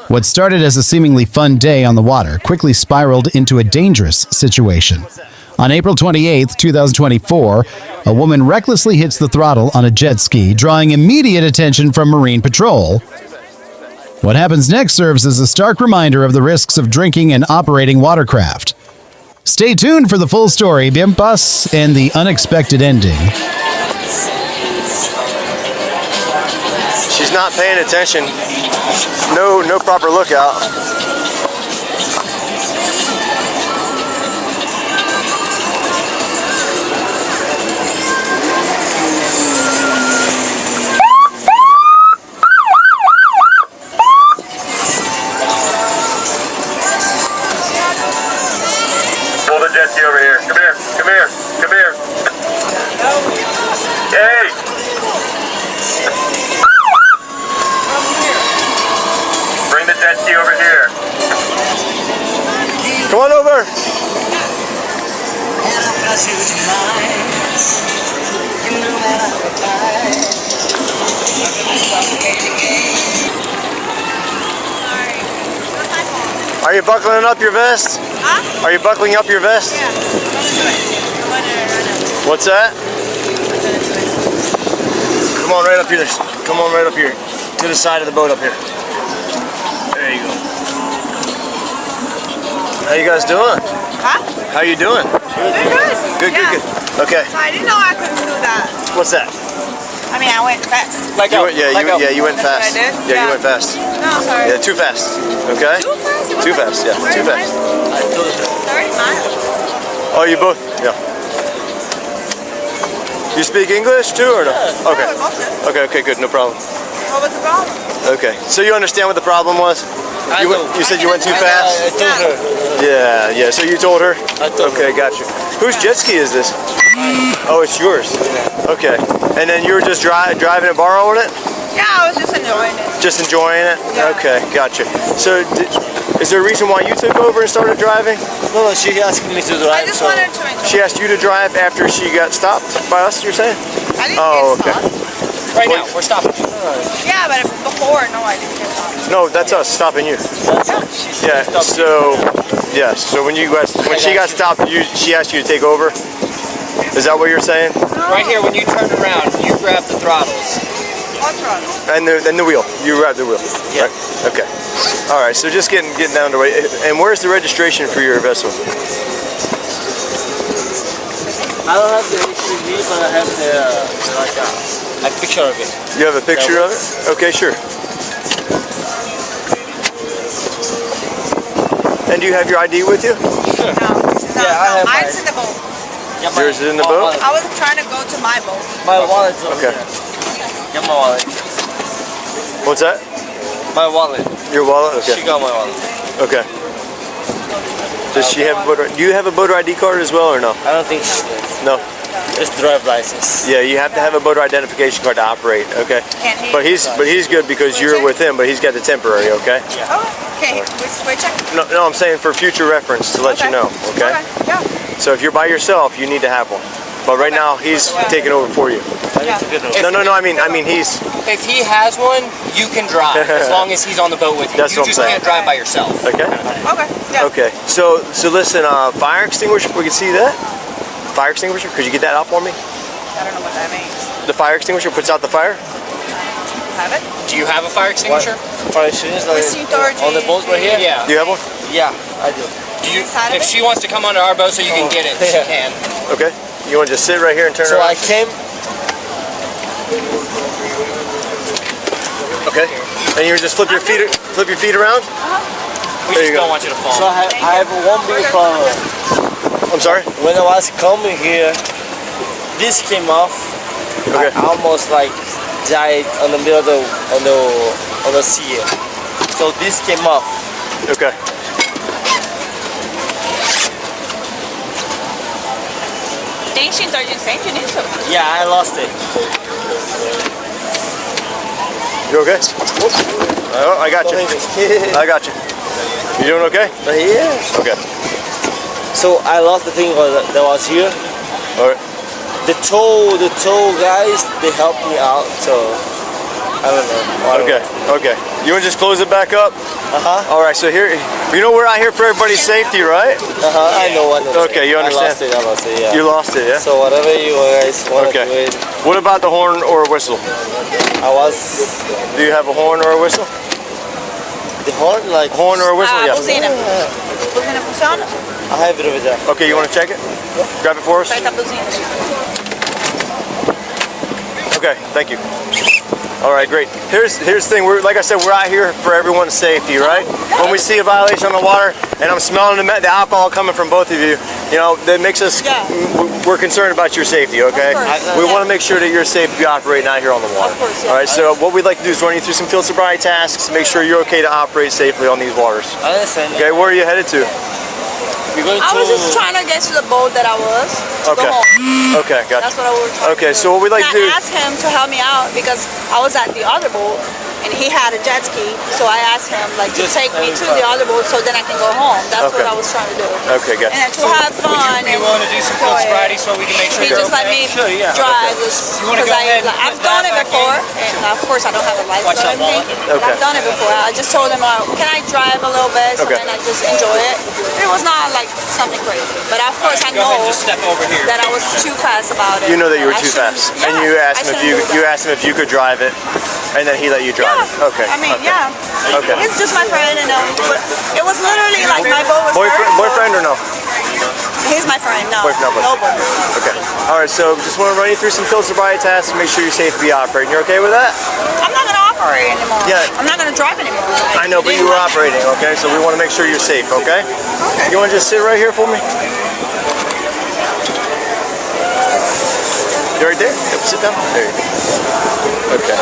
What started as a seemingly fun day on the water quickly spiraled into a dangerous situation. On April 28, 2024, a woman recklessly hits the throttle on a jet ski, drawing immediate attention from Marine Patrol. What happens next serves as a stark reminder of the risks of drinking and operating watercraft. Stay tuned for the full story, bien pas, and the unexpected ending. She's not paying attention. No proper lookout. Pull the jet ski over here. Come here. Come here. Come here. Hey! Bring the jet ski over here. Come on over. Are you buckling up your vest? Huh? Are you buckling up your vest? Yeah. What's that? Come on right up here. Come on right up here. To the side of the boat up here. There you go. How you guys doing? Huh? How you doing? They're good. Good, Yeah. good. Okay. So I didn't know I couldn't do that. What's that? I mean, I went fast. You went, you went That's what fast. I did? Yeah, you Yeah. went fast. No, sorry. Yeah, too fast. Okay? Too fast? It was Too like fast, yeah. 30 Too fast. miles. 30 miles. Oh, you both? Yeah. You speak English too or no? Okay. Yeah, we both did. Okay, okay, good. No problem. What was the problem? Okay. So you understand what the problem was? You said you went too I fast? told her. Yeah, yeah. So you told her? I told Okay, got you. Whose jet ski is this? Oh, it's yours. Okay. And then you were just driving and borrowing it? Yeah, I was just enjoying it. Just enjoying it? Yeah. Okay, gotcha. So is there a reason why you took over and started driving? No, she asked me to drive. I just wanted to enjoy She asked you to drive after she got stopped by us, you're saying? I didn't Oh, get okay. stopped. Right now, we're stopping. Yeah, but before, no, I didn't get stopped. No, that's us stopping you. Yeah, so when she got stopped, she asked you to take over? Is that what you're saying? Right here, when you turn around, you grab the throttles. What throttle? And the wheel. You grab the wheel. Yeah. Right? Okay. All right. So just getting down to it. And where's the registration for your vessel? I don't have the HPV, but I have a picture of it. You have a picture of it? Okay, sure. And do you have your ID with you? No. Yeah, I have Mine's mine. in the boat. Yeah, Yours is in the boat? I was trying to go to my boat. My wallet's over Okay. there. Get my wallet. What's that? My wallet. Your wallet? She Okay. got my wallet. Okay. Does she have a voter? Do you have a voter ID card as well or no? I don't think she did. No. Just drive license. Yeah, you have to have a voter identification card to operate. Okay. Can't hear But you. he's good because you're with him, but he's got the temporary. Okay. Oh, okay. Which check? No, I'm saying for future reference to let you know. Okay. Yeah. So if you're by yourself, you need to have one. But right now, he's taking over for you. Yeah. No. I mean, he's. If he has one, you can drive as long as he's on the boat with you. That's You what I'm just saying. can't drive by yourself. Okay. Okay. Yeah. Okay. So listen, fire extinguisher. We can see that. Fire extinguisher. Could you get that out for me? I don't know what that means. The fire extinguisher puts out the fire. Have it? Do you have a fire extinguisher? Fire extinguisher. On the boat right here? Yeah. Do you have one? Yeah, I do. Inside of If it? she wants to come onto our boat so you can get it, she can. Okay. You want to just sit right here and turn So around? I came. Okay. And you just flip your feet around. We There just you go. don't want you to fall. So I have one big problem. I'm sorry. When I was coming here, this came off. Okay. I almost like died on the middle of on the sea. So this came off. Okay. Yeah, I lost it. You okay? Oh, I got you. I got you. You doing okay? Yeah. Okay. So I lost the thing that was here. All right. The tow guys, they helped me out. So I don't know. Okay. Okay. You want to just close it back up? All right, so here, you know we're out here for everybody's safety, right? I know what. Okay, you understand? I lost it, yeah. You lost it, yeah? So whatever you guys want to do Okay. it, What about the horn or a whistle? do Do you have a horn or a whistle? the horn, like, Horn or a whistle? Yeah. Buzina. Buzina funciona? I have it over there. Okay, you want to check it? Grab it for us? Aperta a buzina. Okay, thank you. All right, great. Here's the thing. We're, like I said, we're out here for everyone's safety, right? When we see a violation on the water, and I'm smelling the alcohol coming from both of you, you know, that makes us, Yeah. we're concerned about your safety, okay? Of course. We want to make sure that you're safe to be operating out here on the water. Of course, yeah. All right, so what we'd like to do is run you through some field sobriety tasks, make sure you're okay to operate safely on these waters. I understand. Okay, where are you headed to? We're going I to... was just trying to get to the boat that I was to Okay. go home. Okay, gotcha. That's what I was trying Okay, to do. so what we'd like And to do- I asked him to help me out because I was at the other boat and he had a jet ski. So I asked him like to Just take me to the other boat so then I can go home. That's Okay. what I was trying to do. Okay, gotcha. And to have fun You and want to do some field enjoy sobriety it. so we can make sure He you're just let okay? me Sure, yeah. drive You wanna because go ahead and I've put done that it back before, in? and of course I don't have a license Watch or that anything. wallet. But I've done it before. I just told him, can I drive a little bit? So Okay. then I just enjoy it. It was not like something crazy, but of course I Go ahead and know just step over here. that I was too fast about it. You know that you were I too shouldn't- fast, yeah, and you asked I him if shouldn't do you that. asked him if you could drive it, and then he let you drive it. Yeah. Okay. I mean, okay. yeah. Okay. He's just my friend, and it was literally like my boat was Boyfriend or no? He's my friend. No. Boyfriend, no No boyfriend. boyfriend. Okay. All right. So just want to run you through some field sobriety tasks to make sure you're safe to be operating. You're okay with that? I'm not gonna operate anymore. Yeah. I'm not gonna drive anymore. I know, but you were operating. Okay. So we want to make sure you're safe. Okay. Okay. You want to just sit right here for me? You right there? Yep, sit down. There you go. Okay.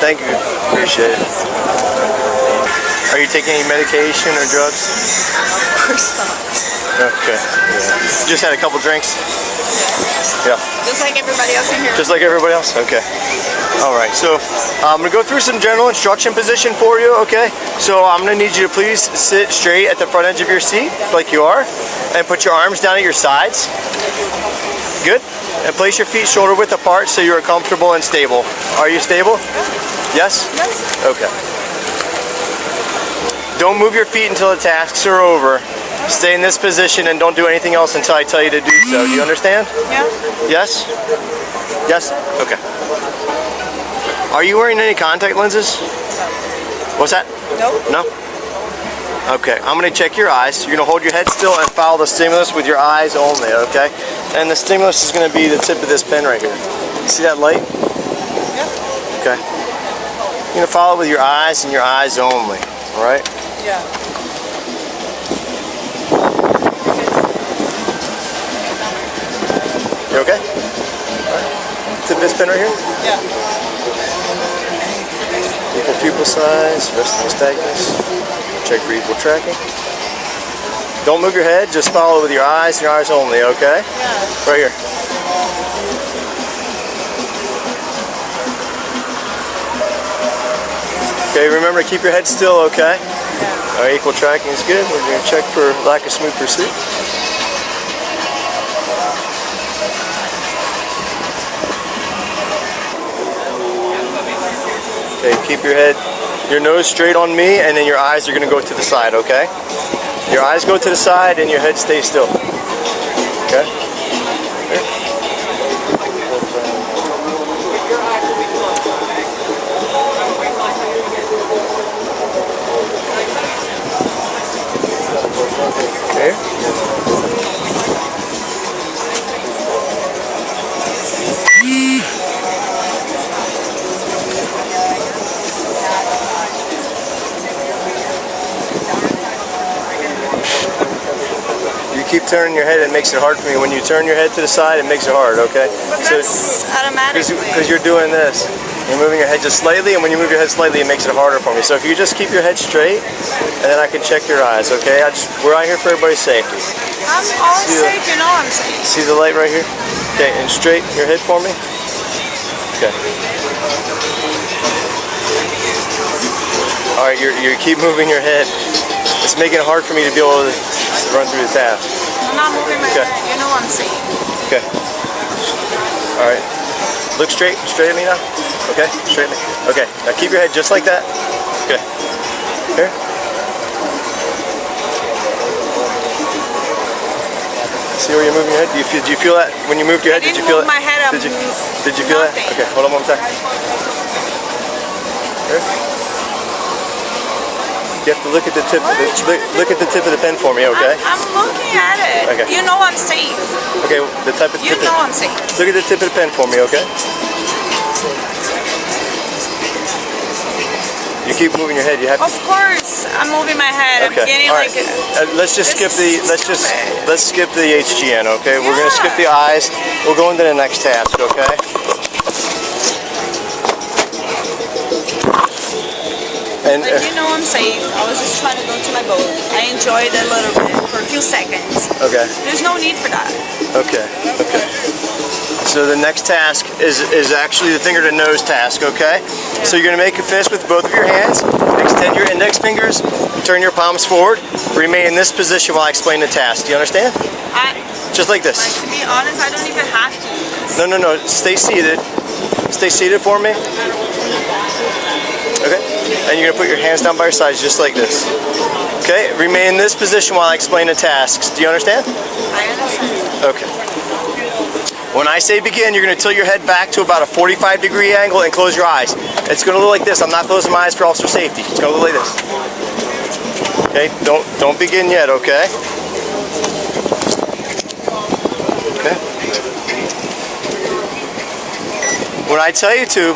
Thank you. Appreciate it. Are you taking any medication or drugs? Of course not. Okay. Yeah. Just had a couple drinks? Yeah. Just like everybody else in here. Just like everybody else? Okay. All right. So I'm going to go through some general instruction position for you, okay? So I'm going to need you to please sit straight at the front edge of your seat, like you are, and put your arms down at your sides. Good. And place your feet shoulder width apart so you are comfortable and stable. Are you stable? Yes? Yes. Okay. Don't move your feet until the tasks are over. Stay in this position and don't do anything else until I tell you to do so. Do you understand? Yeah. Yes? Yes? Okay. Are you wearing any contact lenses? What's that? Nope. No? Okay, I'm going to check your eyes. You're going to hold your head still and follow the stimulus with your eyes only, okay? And the stimulus is going to be the tip of this pen right here. See that light? Yeah. Okay. You're going to follow it with your eyes and your eyes only, all right? Yeah. You okay? All right. Tip of this pen right here. Yeah. Equal pupil size, resting nystagmus. Check for equal tracking. Don't move your head, just follow it with your eyes and your eyes only, okay? Yeah. Right here. Okay, remember to keep your head still, okay? Yeah. All right, equal tracking is good. We're going to check for lack of smooth pursuit. Okay, keep your head, your nose straight on me, and then your eyes are going to go to the side, okay? Your eyes go to the side and your head stays still. Okay? Okay. You keep turning your head, it makes it hard for me. When you turn your head to the side, it makes it hard, okay? But that's automatically. Because you're doing this. You're moving your head just slightly, and when you move your head slightly, it makes it harder for me. So if you just keep your head straight, and then I can check your eyes, okay? We're out here for everybody's safety. I'm always safe, you know what I'm saying. See the light right here? Okay, and straight your head for me. Okay. All right, you keep moving your head. It's making it hard for me to be able to run through the task. I'm not moving my Okay. head, you know what I'm saying. Okay. All right. Look straight at me now. Okay, straight at me. Okay, now keep your head just like that. Okay. Here. See where you're moving your head? Do you feel that when you moved your head? I Did you didn't feel move it? my head up. Did you feel Nothing. that? Okay, hold on one second. Here. You have to look at the tip. Look at the tip of the pen for me, okay? I'm looking at it. Okay. You know I'm safe. Okay, the type of You tip. know I'm safe. Look at the tip of the pen for me, okay? You keep moving your head. You have to. Of course, I'm moving my head. I'm Okay. getting All right. Let's just skip the. Let's skip the HGN. Okay. We're gonna skip the eyes. We'll go into the next task. Okay. And Like, you know I'm safe. I was just trying to go to my boat. I enjoyed it a little bit for a few seconds. okay. There's no need for that. Okay. Okay. So the next task is actually the finger to nose task. Okay. So you're gonna make a fist with both of your hands. Extend your index fingers. Turn your palms forward. Remain in this position while I explain the task. Do you understand? Just like this. To be honest, I don't even have to. No. Stay seated. Stay seated for me. Okay. And you're gonna put your hands down by your sides just like this. Okay. Remain in this position while I explain the tasks. Do you understand? I understand. Okay. When I say begin, you're gonna tilt your head back to about a 45-degree angle and close your eyes. It's gonna look like this. I'm not closing my eyes for officer safety. It's gonna look like this. Okay. Don't begin yet. Okay. Okay. When I tell you to,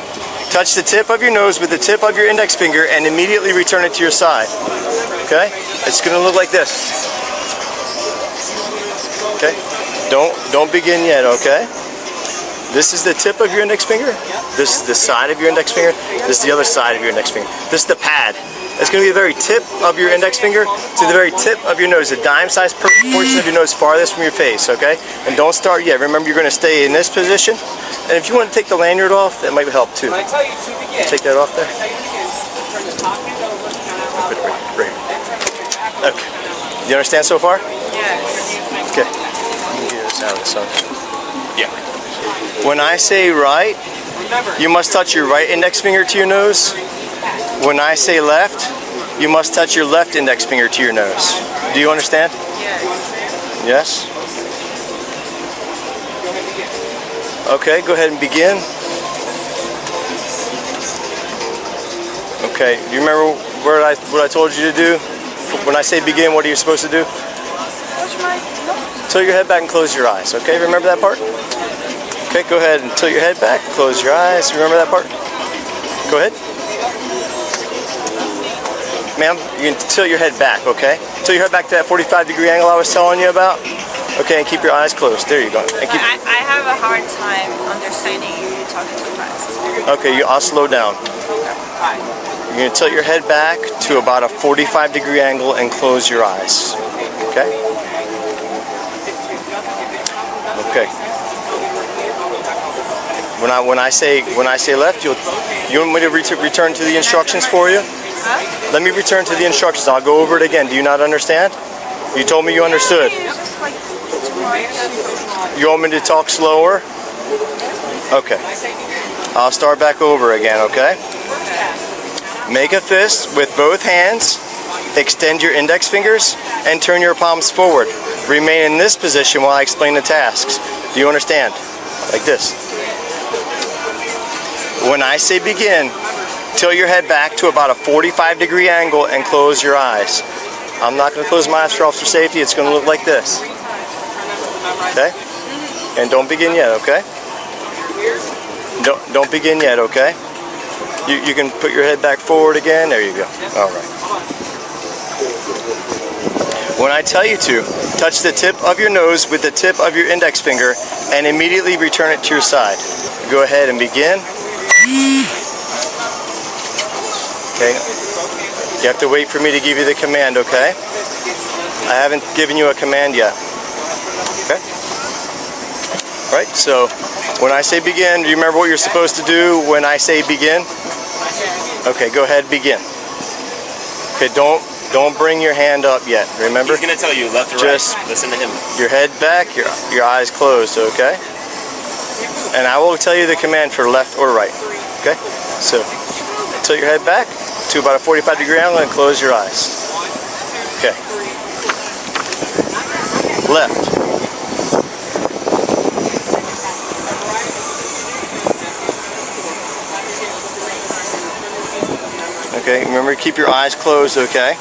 touch the tip of your nose with the tip of your index finger and immediately return it to your side. Okay? It's gonna look like this. Okay? Don't begin yet, okay? This is the tip of your index finger. This is the side of your index finger. This is the other side of your index finger. This is the pad. It's going to be the very tip of your index finger to the very tip of your nose, the dime-sized portion of your nose farthest from your face, okay? And don't start yet. Remember, you're going to stay in this position. And if you want to take the lanyard off, that might help too. Take that off there. Okay. You understand so far? Yes. Okay. Get this out of the sun. Yeah. When I say right, you must touch your right index finger to your nose. When I say left, you must touch your left index finger to your nose. Do you understand? Yes. Yes? Okay, go ahead and begin. Okay, do you remember what I told you to do? When I say begin, what are you supposed to do? Touch my nose. Tilt your head back and close your eyes. Okay, remember that part? Okay, go ahead and tilt your head back, close your eyes. Remember that part? Go ahead. Ma'am, you can tilt your head back, okay? Tilt your head back to that 45-degree angle I was telling you about. Okay, and keep your eyes closed. There you go. And keep... I have a hard time understanding you talking too fast. Okay, I'll slow down. You're going to tilt your head back to about a 45-degree angle and close your eyes. Okay? Okay. When I say left, you want me to return to the instructions for you? Huh? Let me return to the instructions. I'll go over it again. Do you not understand? You told me you understood. It's just like too much. You want me to talk slower? Okay. I'll start back over again, okay? Make a fist with both hands. Extend your index fingers and turn your palms forward. Remain in this position while I explain the tasks. Do you understand? Like this. When I say begin, tilt your head back to about a 45-degree angle and close your eyes. I'm not going to close my eyes for officer safety. It's going to look like this. Okay? And don't begin yet, okay? Don't begin yet, okay? You can put your head back forward again. There you go. All right. When I tell you to, touch the tip of your nose with the tip of your index finger and immediately return it to your side. Go ahead and begin. Okay. You have to wait for me to give you the command, okay? I haven't given you a command yet. Okay? All right, so when I say begin, do you remember what you're supposed to do when I say begin? Okay, go ahead, begin. Okay, don't bring your hand up yet, remember? He's gonna tell you left or Just right. Listen to him. your head back, your eyes closed, okay? And I will tell you the command for left or right, okay? So, tilt your head back to about a 45-degree angle and close your eyes. Okay. Left. Okay, remember to keep your eyes closed, okay?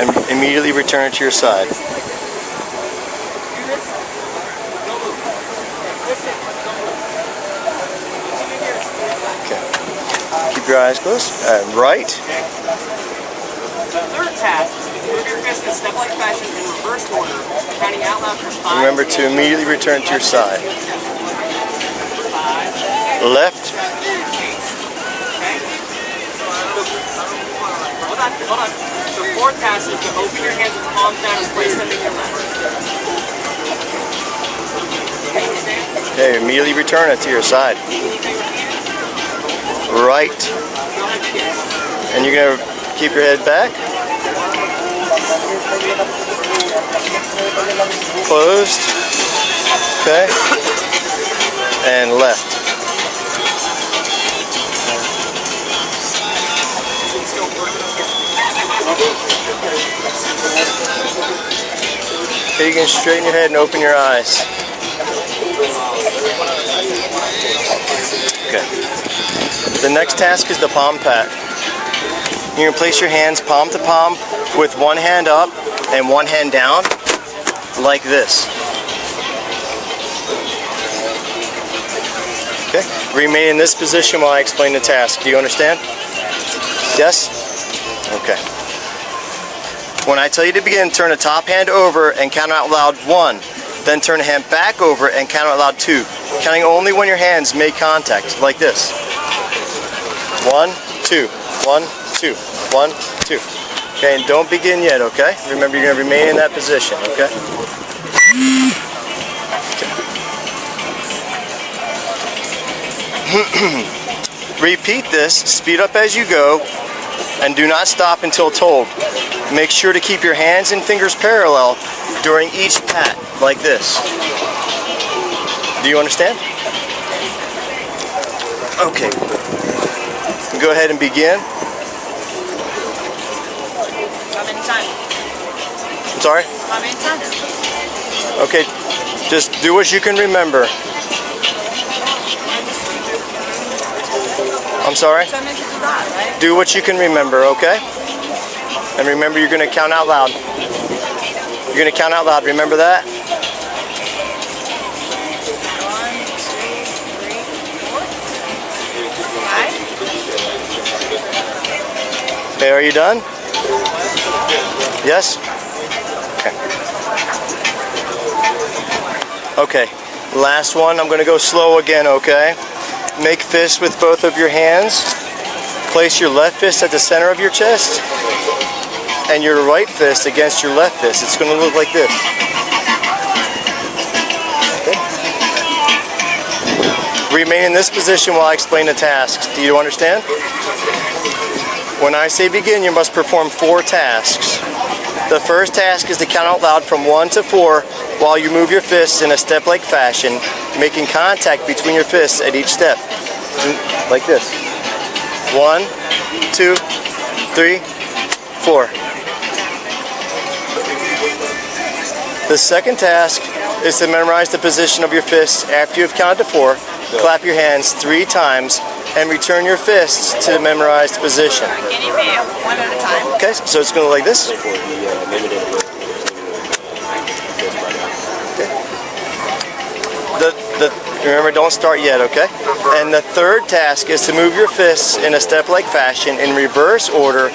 And immediately return it to your side. Okay. Keep your eyes closed. Right. The third task is move your fist in step-like fashion in reverse order, counting out loud for 5. Remember to immediately return to your side. Left. Hold on. The fourth task is to open your hands with palms down and place them in your lap. Okay, immediately return it to your side. Right. And you're going to keep your head back. Closed. Okay. And left. Okay, you can straighten your head and open your eyes. Okay. The next task is the palm pat. You're going to place your hands palm to palm with one hand up and one hand down, like this. Okay. Remain in this position while I explain the task. Do you understand? Yes? Okay. When I tell you to begin, turn the top hand over and count out loud 1. Then turn the hand back over and count out loud 2. Counting only when your hands make contact, like this. 1, 2, 1, 2, 1, 2. Okay, and don't begin yet, okay? Remember, you're going to remain in that position, okay? Repeat this, speed up as you go, and do not stop until told. Make sure to keep your hands and fingers parallel during each pat, like this. Do you understand? Okay. Go ahead and begin. How many times? I'm sorry? How many times? Okay, just do what you can remember. I'm sorry? So I meant to do that, right? Do what you can remember, okay? And remember, you're going to count out loud. You're going to count out loud. Remember that? 1, 2, 3, 4, 5. Okay, are you done? Yes? Okay. Okay, last one. I'm going to go slow again, okay? Make fists with both of your hands. Place your left fist at the center of your chest and your right fist against your left fist. It's going to look like this. Okay. Remain in this position while I explain the tasks. Do you understand? When I say begin, you must perform 4 tasks. The first task is to count out loud from 1 to 4 while you move your fists in a step-like fashion, making contact between your fists at each step. Like this. 1, 2, 3, 4. The second task is to memorize the position of your fists after you have counted to 4. Clap your hands 3 times and return your fists to the memorized position. Can you be one at a time? Okay, so it's going to look like this. Okay. Remember, don't start yet, okay? And the third task is to move your fists in a step-like fashion in reverse order,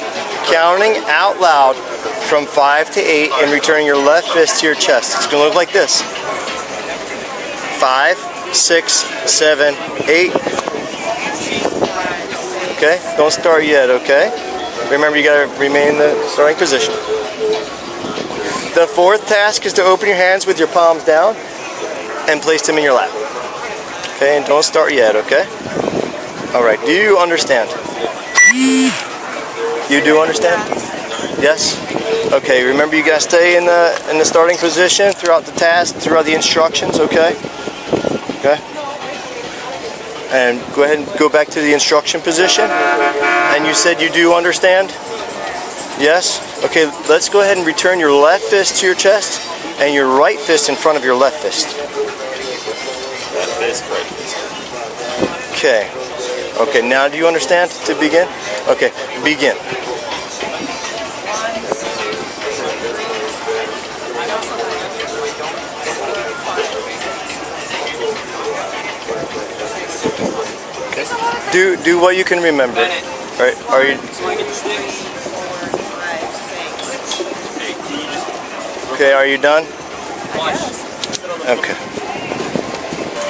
counting out loud from 5 to 8 and returning your left fist to your chest. It's going to look like this. 5, 6, 7, 8. Okay? Don't start yet, okay? Remember, you got to remain in the starting position. The fourth task is to open your hands with your palms down and place them in your lap. Okay, and don't start yet, okay? All right, do you understand? You do understand? Yes? Okay, remember you gotta stay in the starting position throughout the task, throughout the instructions, okay? Okay? And go ahead and go back to the instruction position. And you said you do understand? Yes? Okay, let's go ahead and return your left fist to your chest and your right fist in front of your left fist. Left fist, right fist. Okay. Okay, now do you understand to begin? Okay, begin. Okay. Do what you can remember. Right? Are you okay? Are you done? Okay.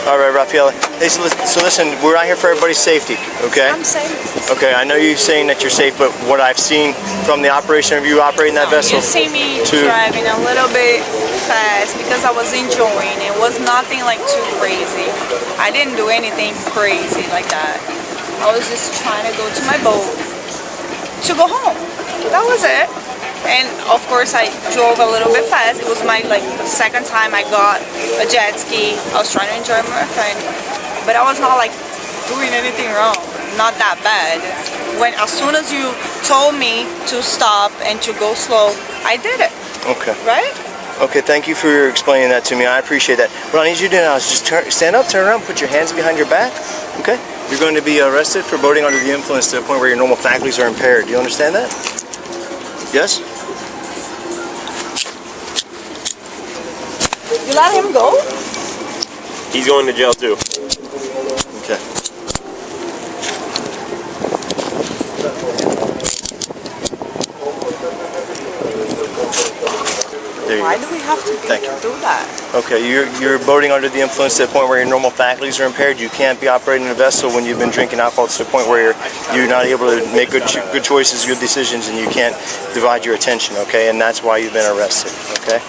All right, Rafaela. Hey, so listen, we're out here for everybody's safety, okay? I'm safe. Okay, I know you're saying that you're safe, but what I've seen from the operation of you operating that vessel. You see me driving a little bit fast because I was enjoying. It was nothing like too crazy. I didn't do anything crazy like that. I was just trying to go to my boat to go home. That was it. And of course I drove a little bit fast. It was my second time I got a jet ski. I was trying to enjoy my friend, but I was not like doing anything wrong. Not that bad. As soon as you told me to stop and to go slow, I did it. Okay. Right? Okay, thank you for explaining that to me. I appreciate that. What I need you to do now is just stand up, turn around, put your hands behind your back. Okay? You're going to be arrested for boating under the influence to the point where your normal faculties are impaired. Do you understand that? Yes? You let him go? He's going to jail too. Okay. There you Why go. do we have to do that? Okay, you're boating under the influence to the point where your normal faculties are impaired. You can't be operating a vessel when you've been drinking alcohol to the point where you're not able to make good choices, good decisions, and you can't divide your attention, okay? And that's why you've been arrested, okay?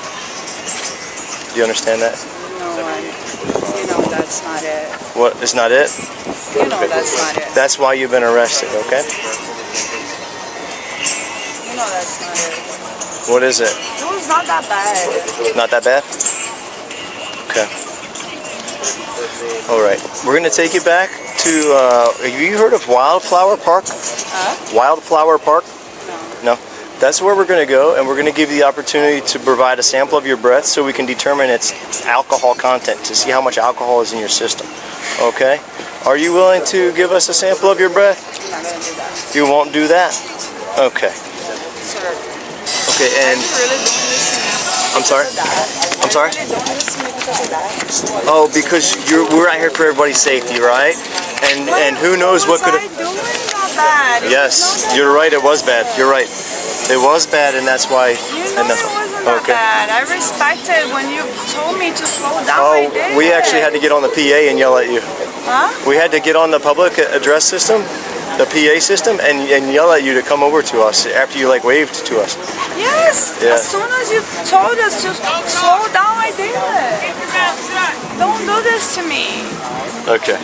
Do you understand that? No, that's not it. What? It's not it? That's not it. That's why you've been arrested, okay? That's not it. What is it? It was not that bad. Not that bad? Okay. All right. We're going to take you back to, have you heard of Wildflower Park? Wildflower Park? No. That's where we're going to go, and we're going to give you the opportunity to provide a sample of your breath so we can determine its alcohol content to see how much alcohol is in your system. Okay? Are you willing to give us a sample of your breath? I'm not going to do that. You won't do that? Okay. Sir. Okay, and... Are you really doing this to me? I'm sorry? I'm sorry? Are you really doing this to me because of that? Oh, because we're out here for everybody's safety, right? And who knows what could have... What was I doing? Not bad. Yes, you're right, it was bad. You're right. It was bad, and that's why... You know it wasn't that bad. I respected when you told me to slow down. I did. We actually had to get on the PA and yell at you. Huh? We had to get on the public address system, the PA system, and yell at you to come over to us after you waved to us. Yes. Yeah. As soon as you told us to slow down, I did it. Don't do this to me. Okay.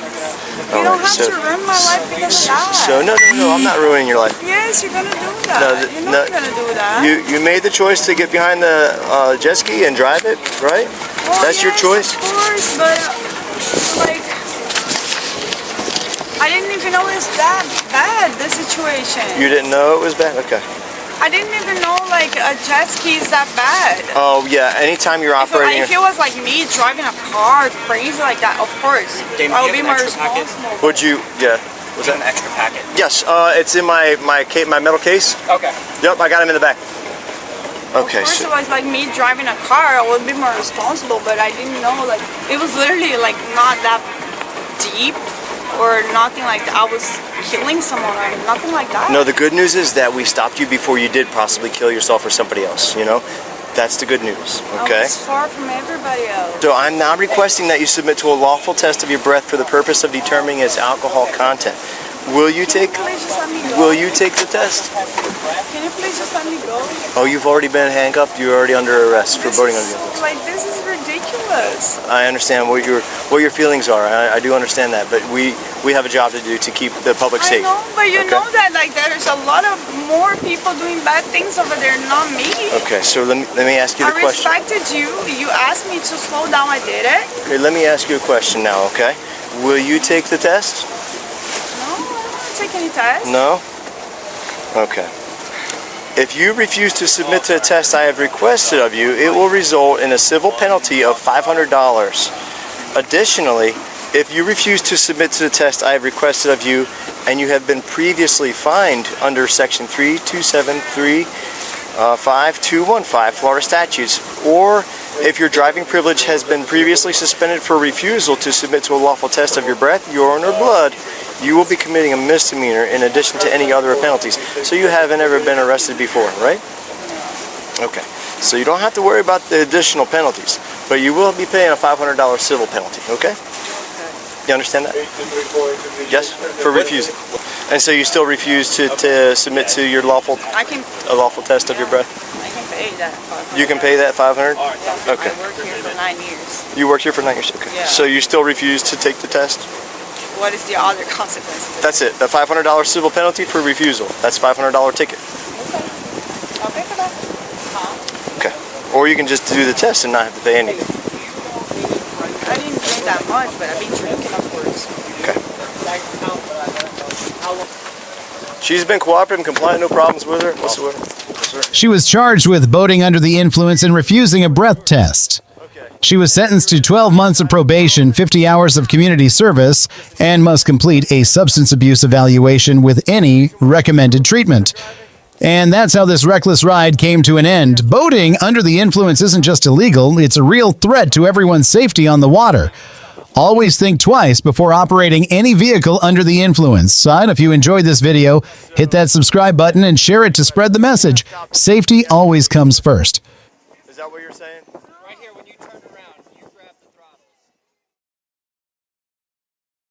You don't have to ruin my life because of that. So no, I'm not ruining your life. Yes, you're gonna do that. You're not gonna do that. You made the choice to get behind the jet ski and drive it, right? Well, That's your choice. Of course, but I didn't even know it's that bad, the situation. You didn't know it was bad? Okay. I didn't even know a jet ski is that bad. Oh yeah, anytime you're operating... If it was like me driving a car crazy like that, of course, I would be more responsible. Would you... Yeah. Was that an extra packet? Yes, it's in my metal case. Okay. Yep, I got him in the back. Okay. Of course, it was like me driving a car, I would be more responsible, but I didn't know, it was literally not that deep or nothing like that. I was killing someone or nothing like that. No, the good news is that we stopped you before you did possibly kill yourself or somebody else, That's the good news, okay? I was far from everybody else. So I'm now requesting that you submit to a lawful test of your breath for the purpose of determining its alcohol content. Will you take the test? Can you please just let me go? Oh, you've already been handcuffed. You're already under arrest for boating under the influence. This is ridiculous. I understand what your feelings are. I do understand that, but we have a job to do to keep the public safe. I know, but you know that there's a lot of more people doing bad things over there, not me. Okay, so let me ask you the question. I respected you. You asked me to slow down. I did it. Okay, let me ask you a question now, okay? Will you take the test? No, I don't want to take any tests. No? Okay. If you refuse to submit to the test I have requested of you, it will result in a civil penalty of $500. Additionally, if you refuse to submit to the test I have requested of you and you have been previously fined under Section 327.35215 Florida statutes, or if your driving privilege has been previously suspended for refusal to submit to a lawful test of your breath, urine, or blood, you will be committing a misdemeanor in addition to any other penalties. So you haven't ever been arrested before, right? Okay. So you don't have to worry about the additional penalties, but you will be paying a $500 civil penalty, okay? You understand that? Yes? For refusing. And so you still refuse to submit to your lawful test of your breath? I can pay that $500. You can pay that $500? Okay. I worked here for 9 years. You worked here for 9 years? Okay. Yeah. So you still refuse to take the test? What is the other consequence? That's it. The $500 civil penalty for refusal. That's $500 ticket. Okay. I'll pay for that. Okay. Or you can just do the test and not have to pay anything. I didn't drink that much, but I've been drinking, of course. Okay. She's been cooperative and compliant, no problems with her whatsoever. She was charged with boating under the influence and refusing a breath test. She was sentenced to 12 months of probation, 50 hours of community service, and must complete a substance abuse evaluation with any recommended treatment. And that's how this reckless ride came to an end. Boating under the influence isn't just illegal, it's a real threat to everyone's safety on the water. Always think twice before operating any vehicle under the influence. And if you enjoyed this video, hit that subscribe button and share it to spread the message. Safety always comes first. Is that what you're saying?